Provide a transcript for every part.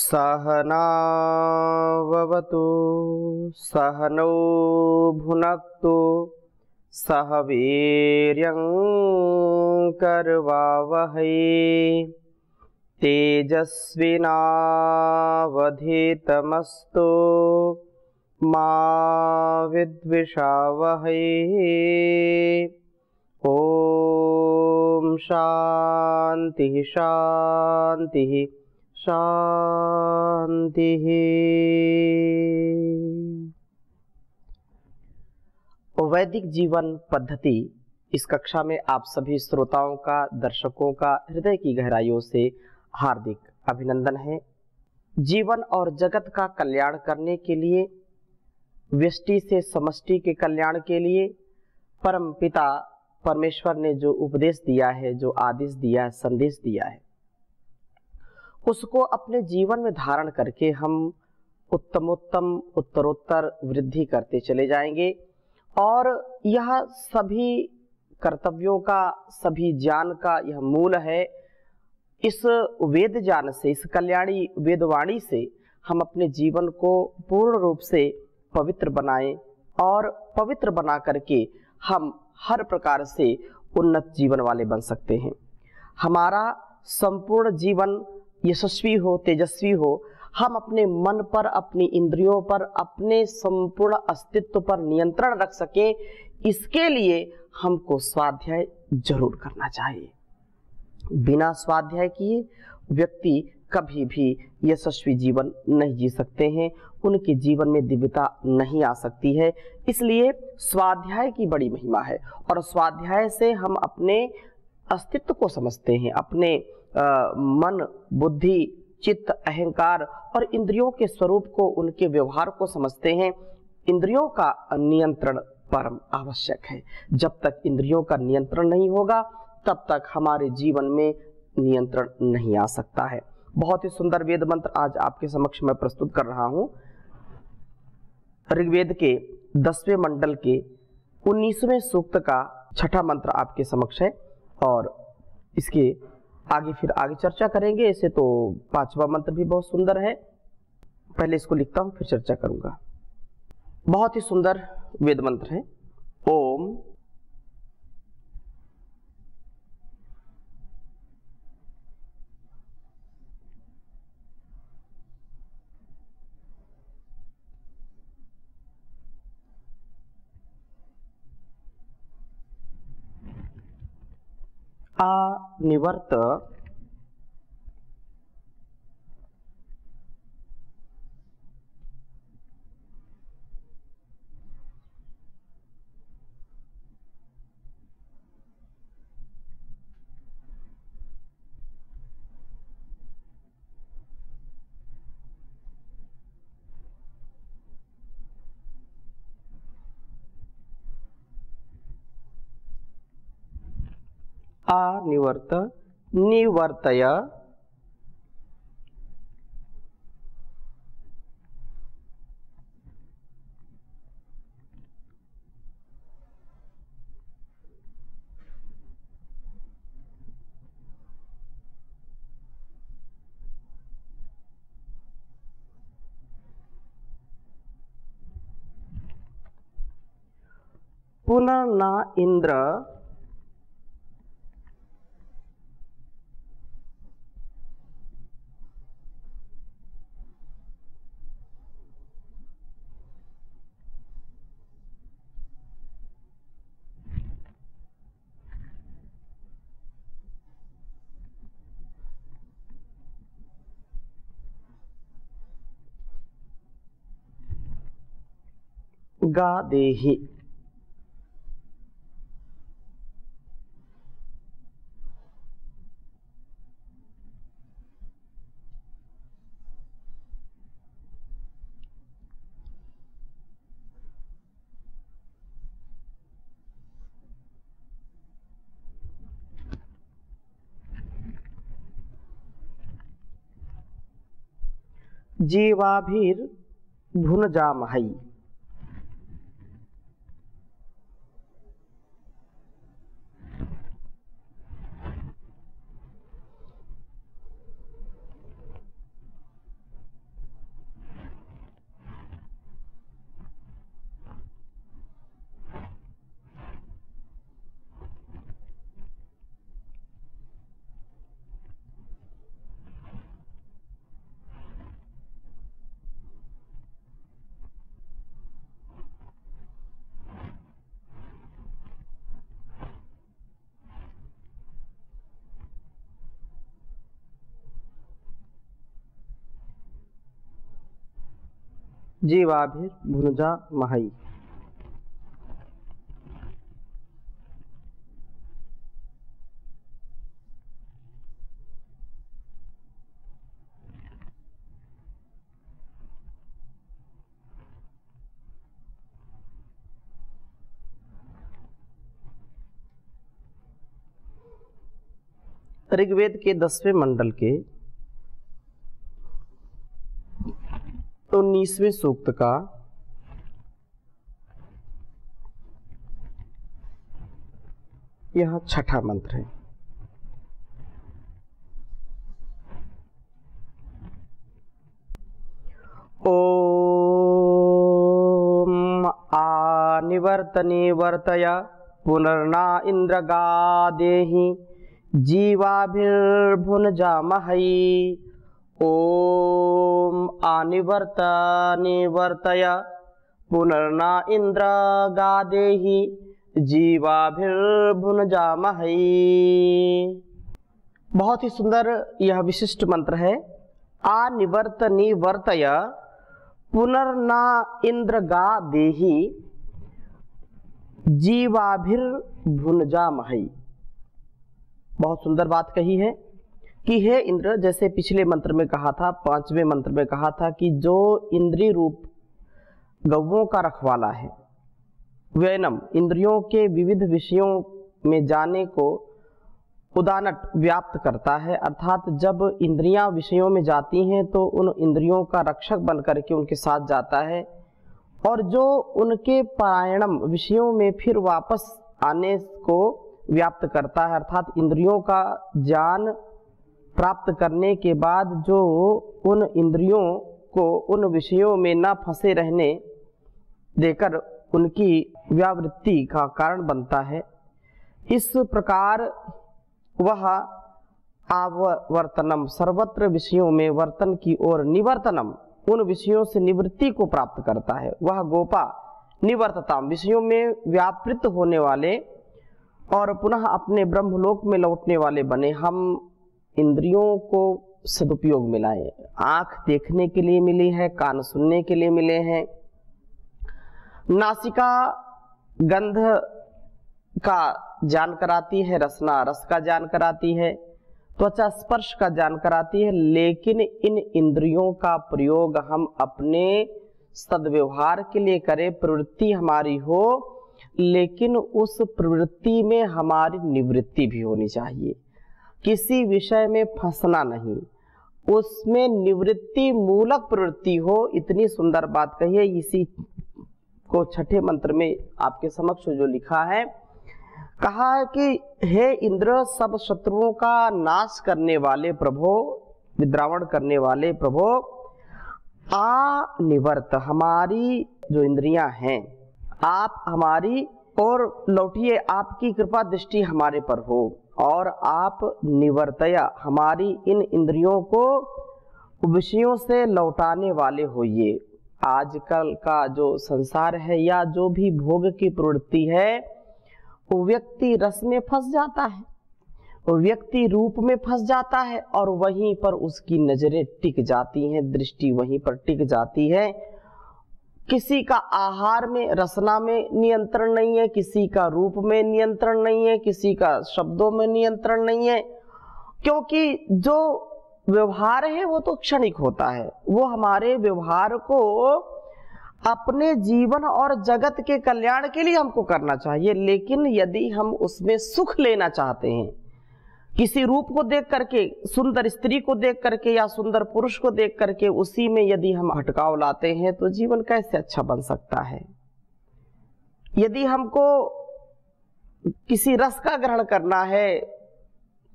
सहनाववतु सहनौ भुनक्तु सह वीर्यं करवावहै तेजस्विनावधीतमस्तु मा विद्विषावहै। ओम शांति शांति शांति। वैदिक जीवन पद्धति इस कक्षा में आप सभी श्रोताओं का, दर्शकों का हृदय की गहराइयों से हार्दिक अभिनंदन है। जीवन और जगत का कल्याण करने के लिए, व्यष्टि से समष्टि के कल्याण के लिए परम पिता परमेश्वर ने जो उपदेश दिया है, जो आदेश दिया है, संदेश दिया है, उसको अपने जीवन में धारण करके हम उत्तमोत्तम उत्तरोत्तर वृद्धि करते चले जाएंगे। और यह सभी कर्तव्यों का, सभी ज्ञान का यह मूल है। इस वेद ज्ञान से, इस कल्याणी वेदवाणी से हम अपने जीवन को पूर्ण रूप से पवित्र बनाएं और पवित्र बना करके हम हर प्रकार से उन्नत जीवन वाले बन सकते हैं। हमारा संपूर्ण जीवन यशस्वी हो, तेजस्वी हो। हम अपने मन पर, अपनी इंद्रियों पर, अपने संपूर्ण अस्तित्व पर नियंत्रण रख सके, इसके लिए हमको स्वाध्याय जरूर करना चाहिए। बिना स्वाध्याय किए व्यक्ति कभी भी यशस्वी जीवन नहीं जी सकते हैं, उनके जीवन में दिव्यता नहीं आ सकती है। इसलिए स्वाध्याय की बड़ी महिमा है और स्वाध्याय से हम अपने अस्तित्व को समझते हैं, अपने मन, बुद्धि, चित्त, अहंकार और इंद्रियों के स्वरूप को, उनके व्यवहार को समझते हैं। इंद्रियों का नियंत्रण परम आवश्यक है। जब तक इंद्रियों का नियंत्रण नहीं होगा तब तक हमारे जीवन में नियंत्रण नहीं आ सकता है। बहुत ही सुंदर वेद मंत्र आज आपके समक्ष मैं प्रस्तुत कर रहा हूं। ऋग्वेद के 10वें मंडल के 19वें सूक्त का 6ठा मंत्र आपके समक्ष है और इसके आगे फिर चर्चा करेंगे। ऐसे तो 5वां मंत्र भी बहुत सुंदर है, पहले इसको लिखता हूं फिर चर्चा करूंगा। बहुत ही सुंदर वेद मंत्र है। ओम अनिवर्त अनिवर्त निवर्तय पुनर्न इंद्र गादेहि। जीवाभिर भुनजामहै। जीवाभिर्भुनजा महई। ऋग्वेद के 10वें मंडल के 19वें सूक्त का यह छठा मंत्र है। ओम आनिवर्तनिवर्तय पुनर्ना इंद्रगादेहि जीवाभिर्भुनजामहै। ओम आनिवर्तनिवर्तय पुनर्ना इंद्रगादेहि जीवाभिर्भुनजामहै। बहुत ही सुंदर यह विशिष्ट मंत्र है। आनिवर्तनिवर्तय पुनर्ना इंद्रगादेहि जीवाभिर्भुनजामहै। बहुत सुंदर बात कही है कि हे इंद्र, जैसे पिछले मंत्र में कहा था, 5वें मंत्र में कहा था कि जो इंद्रिय रूप गौओं का रखवाला है, वैनम इंद्रियों के विविध विषयों में जाने को उदानट व्याप्त करता है, अर्थात जब इंद्रियां विषयों में जाती हैं तो उन इंद्रियों का रक्षक बन करके उनके साथ जाता है, और जो उनके पारायणम विषयों में फिर वापस आने को व्याप्त करता है, अर्थात इंद्रियों का ज्ञान प्राप्त करने के बाद जो उन इंद्रियों को उन विषयों में न फंसे रहने देकर उनकी व्यावृत्ति का कारण बनता है। इस प्रकार वह आवर्तनम सर्वत्र विषयों में वर्तन की ओर निवर्तनम उन विषयों से निवृत्ति को प्राप्त करता है। वह गोपा निवर्तताम विषयों में व्यापृत होने वाले और पुनः अपने ब्रह्मलोक में लौटने वाले बने। हम इंद्रियों को सदुपयोग में लाए। आंख देखने के लिए मिली है, कान सुनने के लिए मिले हैं, नासिका गंध का ज्ञान कराती है, रसना रस का ज्ञान कराती है, त्वचा स्पर्श का ज्ञान कराती है, लेकिन इन इंद्रियों का प्रयोग हम अपने सद्व्यवहार के लिए करें, प्रवृत्ति हमारी हो, लेकिन उस प्रवृत्ति में हमारी निवृत्ति भी होनी चाहिए। किसी विषय में फंसना नहीं, उसमें निवृत्ति मूलक प्रवृत्ति हो। इतनी सुंदर बात कही है। इसी को छठे मंत्र में आपके समक्ष जो लिखा है, कहा है कि हे इंद्र, सब शत्रुओं का नाश करने वाले प्रभो, विद्रावण करने वाले प्रभो, आनिवर्त हमारी जो इंद्रियां हैं, आप हमारी और लौटिए, आपकी कृपा दृष्टि हमारे पर हो, और आप निवर्तया हमारी इन इंद्रियों को विषयों से लौटाने वाले होइए। आजकल का जो संसार है या जो भी भोग की प्रवृत्ति है, वो व्यक्ति रस में फंस जाता है, वो व्यक्ति रूप में फंस जाता है, और वहीं पर उसकी नजरें टिक जाती हैं, दृष्टि वहीं पर टिक जाती है। किसी का आहार में रसना में नियंत्रण नहीं है, किसी का रूप में नियंत्रण नहीं है, किसी का शब्दों में नियंत्रण नहीं है, क्योंकि जो व्यवहार है वो तो क्षणिक होता है। वो हमारे व्यवहार को अपने जीवन और जगत के कल्याण के लिए हमको करना चाहिए, लेकिन यदि हम उसमें सुख लेना चाहते हैं, किसी रूप को देख करके, सुंदर स्त्री को देख करके या सुंदर पुरुष को देख करके उसी में यदि हम हटकाव लाते हैं तो जीवन कैसे अच्छा बन सकता है। यदि हमको किसी रस का ग्रहण करना है,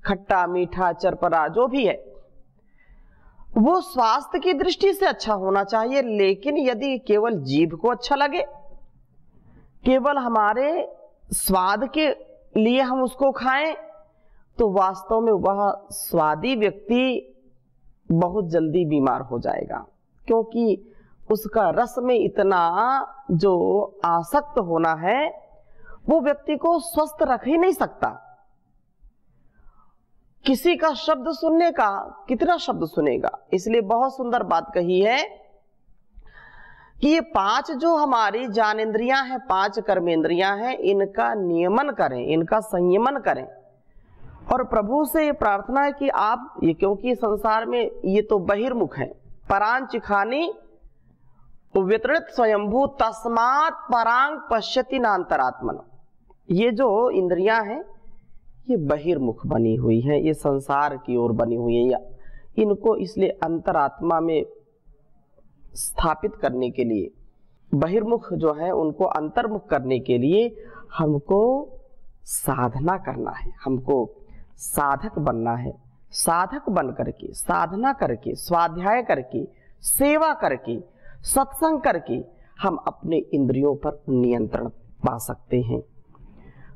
खट्टा मीठा चरपरा जो भी है, वो स्वास्थ्य की दृष्टि से अच्छा होना चाहिए, लेकिन यदि केवल जीभ को अच्छा लगे, केवल हमारे स्वाद के लिए हम उसको खाएं, तो वास्तव में वह स्वादी व्यक्ति बहुत जल्दी बीमार हो जाएगा, क्योंकि उसका रस में इतना जो आसक्त होना है वो व्यक्ति को स्वस्थ रख ही नहीं सकता। किसी का शब्द सुनने का कितना शब्द सुनेगा। इसलिए बहुत सुंदर बात कही है कि ये 5 जो हमारी ज्ञानेंद्रियां हैं, 5 कर्मेंद्रियां हैं, इनका नियमन करें, इनका संयमन करें। और प्रभु से ये प्रार्थना है कि आप ये, क्योंकि संसार में ये तो बहिर्मुख है, परांचिखानी वितरित स्वयंभू तस्मात् परांग पश्यति नान्तरात्मन। ये जो इंद्रियां हैं ये बहिर्मुख बनी हुई हैं, ये संसार की ओर बनी हुई है। इनको इसलिए अंतरात्मा में स्थापित करने के लिए, बहिर्मुख जो है उनको अंतर्मुख करने के लिए हमको साधना करना है, हमको साधक बनना है। साधक बन करके, साधना करके, स्वाध्याय करके, सेवा करके, सत्संग करके हम अपने इंद्रियों पर नियंत्रण पा सकते हैं।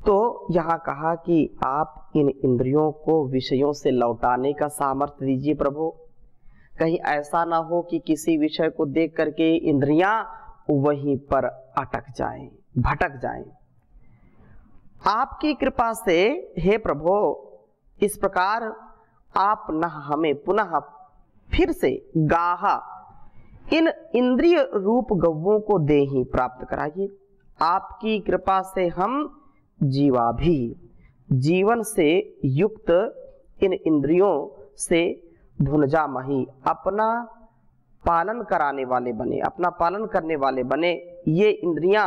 तो यहाँ कहा कि आप इन इंद्रियों को विषयों से लौटाने का सामर्थ्य दीजिए प्रभु। कहीं ऐसा ना हो कि किसी विषय को देख करके इंद्रियां वहीं पर अटक जाएं, भटक जाएं। आपकी कृपा से हे प्रभु इस प्रकार आप न हमें पुनः फिर से गाहा इन इंद्रिय रूप गव्यों को देहि प्राप्त कराइए। आपकी कृपा से हम जीवा भी जीवन से युक्त इन इंद्रियों से भुनजा मही अपना पालन कराने वाले बने, अपना पालन करने वाले बने। ये इंद्रियां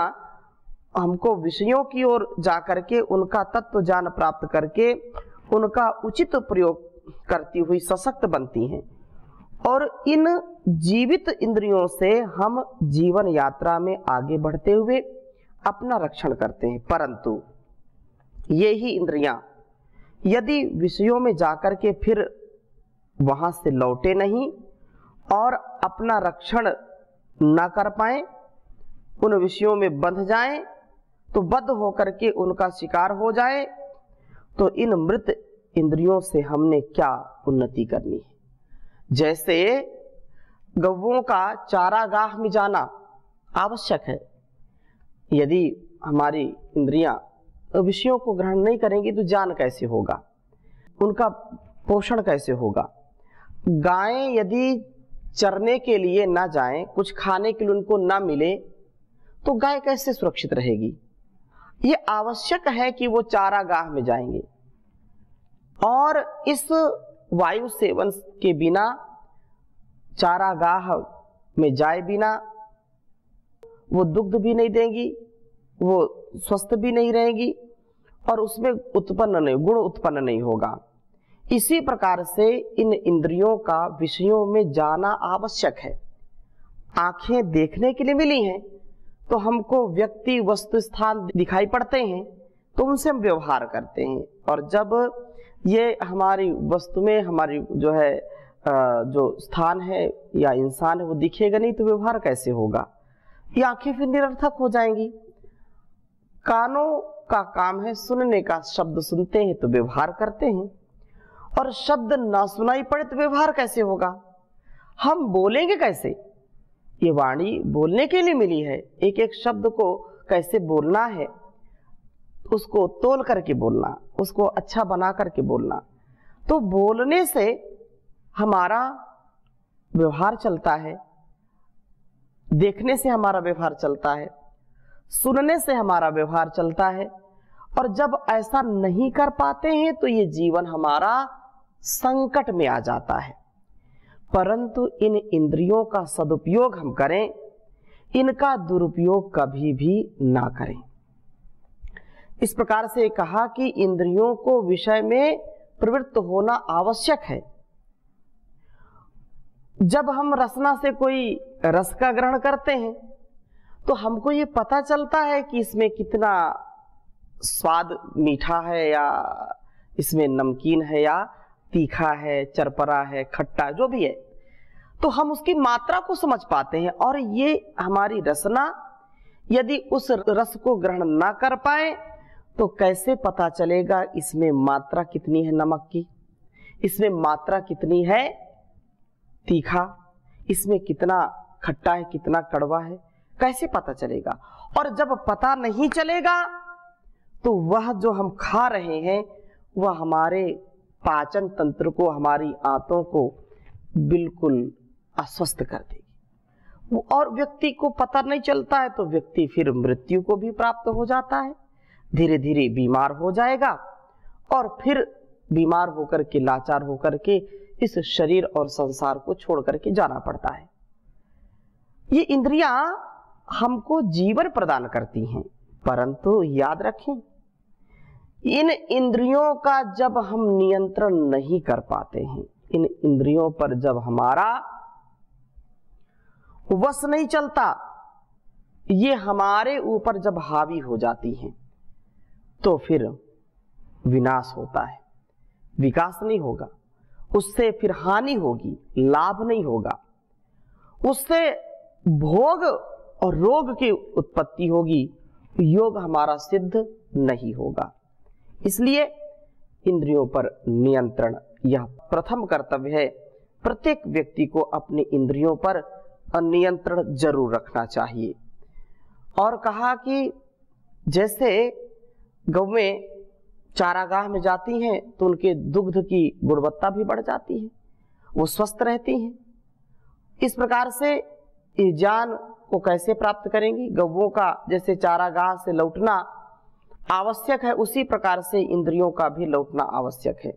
हमको विषयों की ओर जाकर के उनका तत्व ज्ञान प्राप्त करके उनका उचित प्रयोग करती हुई सशक्त बनती हैं और इन जीवित इंद्रियों से हम जीवन यात्रा में आगे बढ़ते हुए अपना रक्षण करते हैं। परंतु ये ही इंद्रियां यदि विषयों में जाकर के फिर वहां से लौटे नहीं और अपना रक्षण न कर पाए, उन विषयों में बंध जाएं, तो बद्ध होकर के उनका शिकार हो जाए, तो इन मृत इंद्रियों से हमने क्या उन्नति करनी है। जैसे गौओं का चारागाह में जाना आवश्यक है। यदि हमारी इंद्रियां विषयों को ग्रहण नहीं करेंगी तो ज्ञान कैसे होगा, उनका पोषण कैसे होगा। गायें यदि चरने के लिए ना जाएं, कुछ खाने के लिए उनको ना मिले, तो गाय कैसे सुरक्षित रहेगी। ये आवश्यक है कि वो चारागाह में जाएंगे। और इस वायु सेवन के बिना, चारागाह में जाए बिना वो दुग्ध भी नहीं देंगी, वो स्वस्थ भी नहीं रहेगी और उसमें गुण उत्पन्न नहीं होगा। इसी प्रकार से इन इंद्रियों का विषयों में जाना आवश्यक है। आंखें देखने के लिए मिली हैं तो हमको व्यक्ति वस्तु स्थान दिखाई पड़ते हैं तो उनसे हम व्यवहार करते हैं, और जब ये हमारी वस्तु में हमारी जो है जो स्थान है या इंसान है वो दिखेगा नहीं तो व्यवहार कैसे होगा। ये आंखें फिर निरर्थक हो जाएंगी। कानों का काम है सुनने का, शब्द सुनते हैं तो व्यवहार करते हैं, और शब्द ना सुनाई पड़े तो व्यवहार कैसे होगा। हम बोलेंगे कैसे। ये वाणी बोलने के लिए मिली है, एक एक शब्द को कैसे बोलना है, उसको तोल करके बोलना, उसको अच्छा बना करके बोलना। तो बोलने से हमारा व्यवहार चलता है, देखने से हमारा व्यवहार चलता है, सुनने से हमारा व्यवहार चलता है। और जब ऐसा नहीं कर पाते हैं तो ये जीवन हमारा संकट में आ जाता है। परंतु इन इंद्रियों का सदुपयोग हम करें, इनका दुरुपयोग कभी भी ना करें। इस प्रकार से कहा कि इंद्रियों को विषय में प्रवृत्त होना आवश्यक है। जब हम रसना से कोई रस का ग्रहण करते हैं तो हमको ये पता चलता है कि इसमें कितना स्वाद मीठा है या इसमें नमकीन है या तीखा है, चरपरा है, खट्टा, जो भी है, तो हम उसकी मात्रा को समझ पाते हैं। और ये हमारी रसना यदि उस रस को ग्रहण ना कर पाए तो कैसे पता चलेगा इसमें मात्रा कितनी है नमक की, इसमें मात्रा कितनी है तीखा, इसमें कितना खट्टा है, कितना कड़वा है, कैसे पता चलेगा। और जब पता नहीं चलेगा तो वह जो हम खा रहे हैं वह हमारे पाचन तंत्र को, हमारी आंतों को बिल्कुल अस्वस्थ कर देगी। और व्यक्ति को पता नहीं चलता है तो व्यक्ति फिर मृत्यु को भी प्राप्त हो जाता है, धीरे धीरे बीमार हो जाएगा और फिर बीमार होकर के, लाचार होकर के इस शरीर और संसार को छोड़ करके जाना पड़ता है। ये इंद्रियां हमको जीवन प्रदान करती हैं, परंतु याद रखें, इन इंद्रियों का जब हम नियंत्रण नहीं कर पाते हैं, इन इंद्रियों पर जब हमारा वश नहीं चलता, ये हमारे ऊपर जब हावी हो जाती हैं, तो फिर विनाश होता है, विकास नहीं होगा, उससे फिर हानि होगी, लाभ नहीं होगा, उससे भोग और रोग की उत्पत्ति होगी, योग हमारा सिद्ध नहीं होगा। इसलिए इंद्रियों पर नियंत्रण यह प्रथम कर्तव्य है। प्रत्येक व्यक्ति को अपनी इंद्रियों पर नियंत्रण जरूर रखना चाहिए। और कहा कि जैसे गौएं चारागाह में जाती हैं तो उनके दुग्ध की गुणवत्ता भी बढ़ जाती है, वो स्वस्थ रहती हैं। इस प्रकार से इस ज्ञान को कैसे प्राप्त करेंगी? गौओं का जैसे चारागाह से लौटना आवश्यक है, उसी प्रकार से इंद्रियों का भी लौटना आवश्यक है।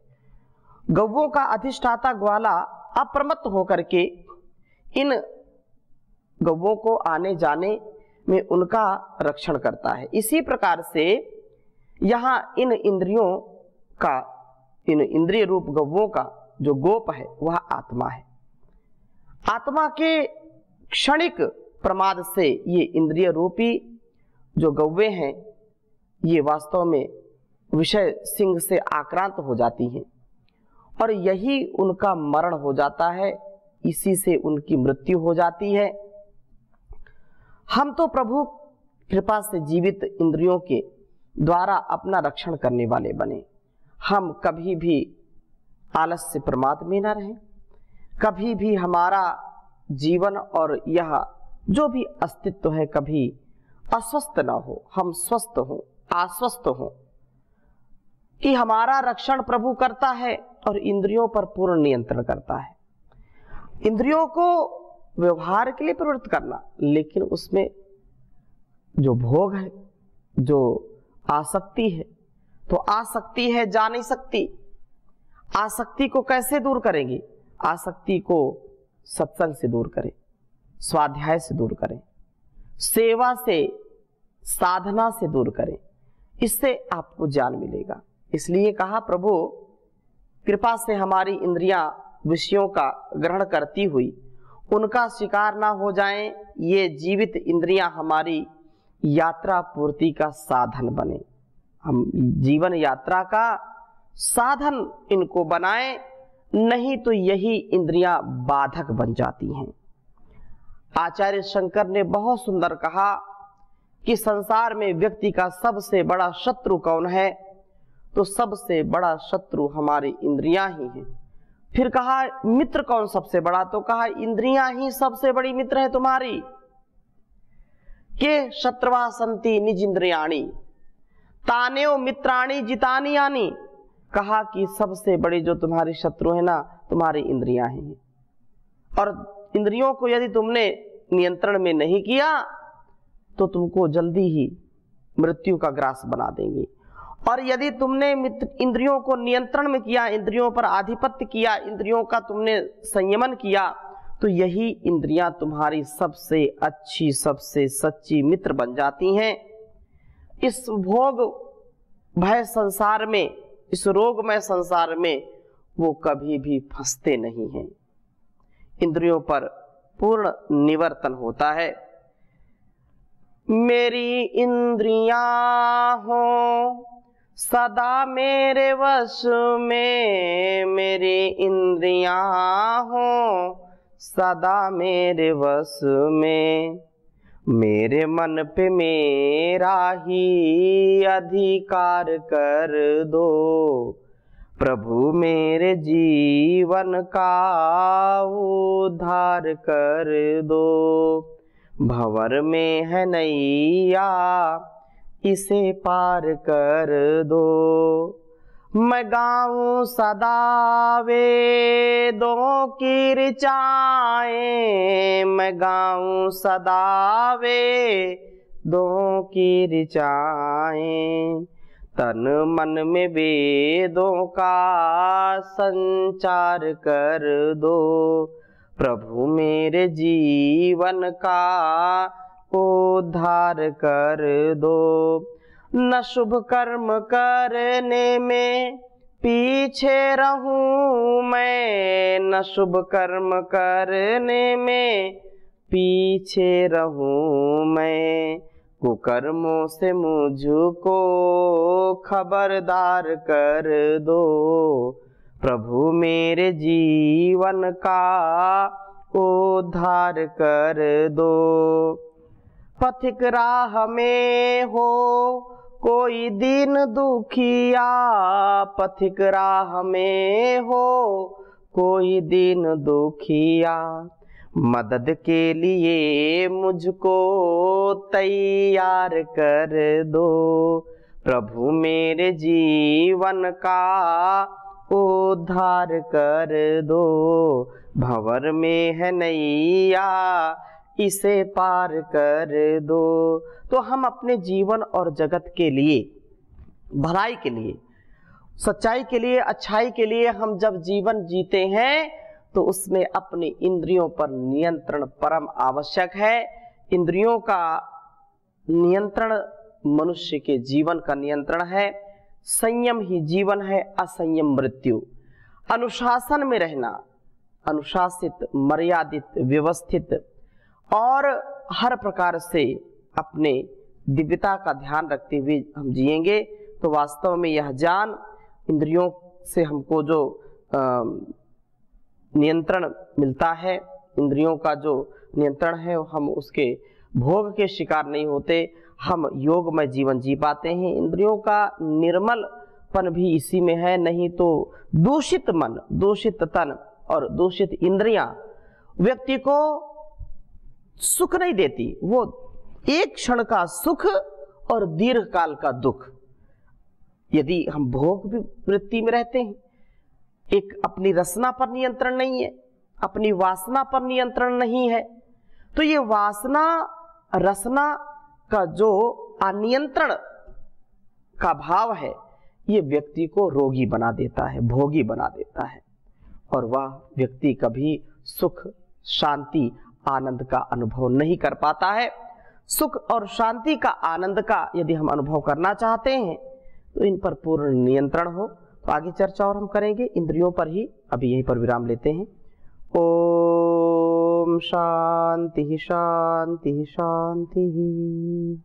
गौओं का अधिष्ठाता ग्वाला अप्रमत्त होकर के इन गौओं को आने जाने में उनका रक्षण करता है। इसी प्रकार से यहाँ इन इंद्रियों का, इन इंद्रिय रूप गौओं का जो गोप है वह आत्मा है। आत्मा के क्षणिक प्रमाद से ये इंद्रिय रूपी जो गौवे हैं ये वास्तव में विषय सिंह से आक्रांत हो जाती हैं और यही उनका मरण हो जाता है, इसी से उनकी मृत्यु हो जाती है। हम तो प्रभु कृपा से जीवित इंद्रियों के द्वारा अपना रक्षण करने वाले बने। हम कभी भी आलस्य प्रमाद में न रहें, कभी भी हमारा जीवन और यह जो भी अस्तित्व है कभी अस्वस्थ ना हो, हम स्वस्थ हों, आश्वस्त हों कि हमारा रक्षण प्रभु करता है और इंद्रियों पर पूर्ण नियंत्रण करता है। इंद्रियों को व्यवहार के लिए प्रवृत्त करना, लेकिन उसमें जो भोग है, जो आसक्ति है, तो आसक्ति है जा नहीं सकती। आसक्ति को कैसे दूर करेंगे? आसक्ति को सत्संग से दूर करें, स्वाध्याय से दूर करें, सेवा से, साधना से दूर करें, इससे आपको ज्ञान मिलेगा। इसलिए कहा प्रभु कृपा से हमारी इंद्रियां विषयों का ग्रहण करती हुई उनका शिकार ना हो जाएं, ये जीवित इंद्रियां हमारी यात्रा पूर्ति का साधन बने। हम जीवन यात्रा का साधन इनको बनाएं, नहीं तो यही इंद्रियां बाधक बन जाती हैं। आचार्य शंकर ने बहुत सुंदर कहा कि संसार में व्यक्ति का सबसे बड़ा शत्रु कौन है? तो सबसे बड़ा शत्रु हमारी इंद्रियां ही हैं। फिर कहा मित्र कौन सबसे बड़ा? तो कहा इंद्रियां ही सबसे बड़ी मित्र है तुम्हारी। के शत्रुवा संति निज इंद्रियाणी तानेव मित्राणी जितानी यानी। कहा कि सबसे बड़ी जो तुम्हारी शत्रु है ना, तुम्हारी इंद्रियां हैं। और इंद्रियों को यदि तुमने नियंत्रण में नहीं किया तो तुमको जल्दी ही मृत्यु का ग्रास बना देंगी। और यदि तुमने इंद्रियों को नियंत्रण में किया, इंद्रियों पर आधिपत्य किया, इंद्रियों का तुमने संयमन किया, तो यही इंद्रियां तुम्हारी सबसे अच्छी, सबसे सच्ची मित्र बन जाती हैं। इस भोग भय संसार में, इस रोगमय संसार में वो कभी भी फंसते नहीं हैं। इंद्रियों पर पूर्ण निवर्तन होता है। मेरी इंद्रियां हो सदा मेरे वश में, मेरी इंद्रियां हो सदा मेरे वश में, मेरे मन पे मेरा ही अधिकार कर दो, प्रभु मेरे जीवन का उद्धार कर दो। भंवर में है नैया इसे पार कर दो, मैं गाऊं सदा वेदों की ऋचाएं, मैं गाऊं सदा वेदों की ऋचाएं, तन मन में वेदों का संचार कर दो, प्रभु मेरे जीवन का उद्धार कर दो। न शुभ कर्म करने में पीछे रहूं मैं, न शुभ कर्म करने में पीछे रहूं मैं, कुकर्मों से मुझको खबरदार कर दो, प्रभु मेरे जीवन का उद्धार कर दो। पथिक राह में हो कोई दीन दुखिया, पथिक राह में हो कोई दीन दुखिया, मदद के लिए मुझको तैयार कर दो, प्रभु मेरे जीवन का उद्धार कर दो। भंवर में है नैया इसे पार कर दो। तो हम अपने जीवन और जगत के लिए, भलाई के लिए, सच्चाई के लिए, अच्छाई के लिए हम जब जीवन जीते हैं तो उसमें अपनी इंद्रियों पर नियंत्रण परम आवश्यक है। इंद्रियों का नियंत्रण मनुष्य के जीवन का नियंत्रण है। संयम ही जीवन है, असंयम मृत्यु। अनुशासन में रहना, अनुशासित, मर्यादित, व्यवस्थित और हर प्रकार से अपने दिव्यता का ध्यान रखते हुए हम जिएंगे तो वास्तव में यह ज्ञान, इंद्रियों से हमको जो नियंत्रण मिलता है, इंद्रियों का जो नियंत्रण है, हम उसके भोग के शिकार नहीं होते, हम योगमय जीवन जी पाते हैं। इंद्रियों का निर्मलपन भी इसी में है, नहीं तो दूषित मन, दूषित तन और दूषित इंद्रियां व्यक्ति को सुख नहीं देती। वो एक क्षण का सुख और दीर्घ काल का दुख। यदि हम भोग वृत्ति में रहते हैं, एक अपनी रसना पर नियंत्रण नहीं है, अपनी वासना पर नियंत्रण नहीं है, तो ये वासना रसना का जो अनियंत्रण का भाव है, ये व्यक्ति को रोगी बना देता है, भोगी बना देता है, और वह व्यक्ति कभी सुख, शांति, आनंद का अनुभव नहीं कर पाता है। सुख और शांति का, आनंद का यदि हम अनुभव करना चाहते हैं तो इन पर पूर्ण नियंत्रण हो। तो आगे चर्चा और हम करेंगे इंद्रियों पर ही। अभी यहीं पर विराम लेते हैं। ओम शांति शांति शांति।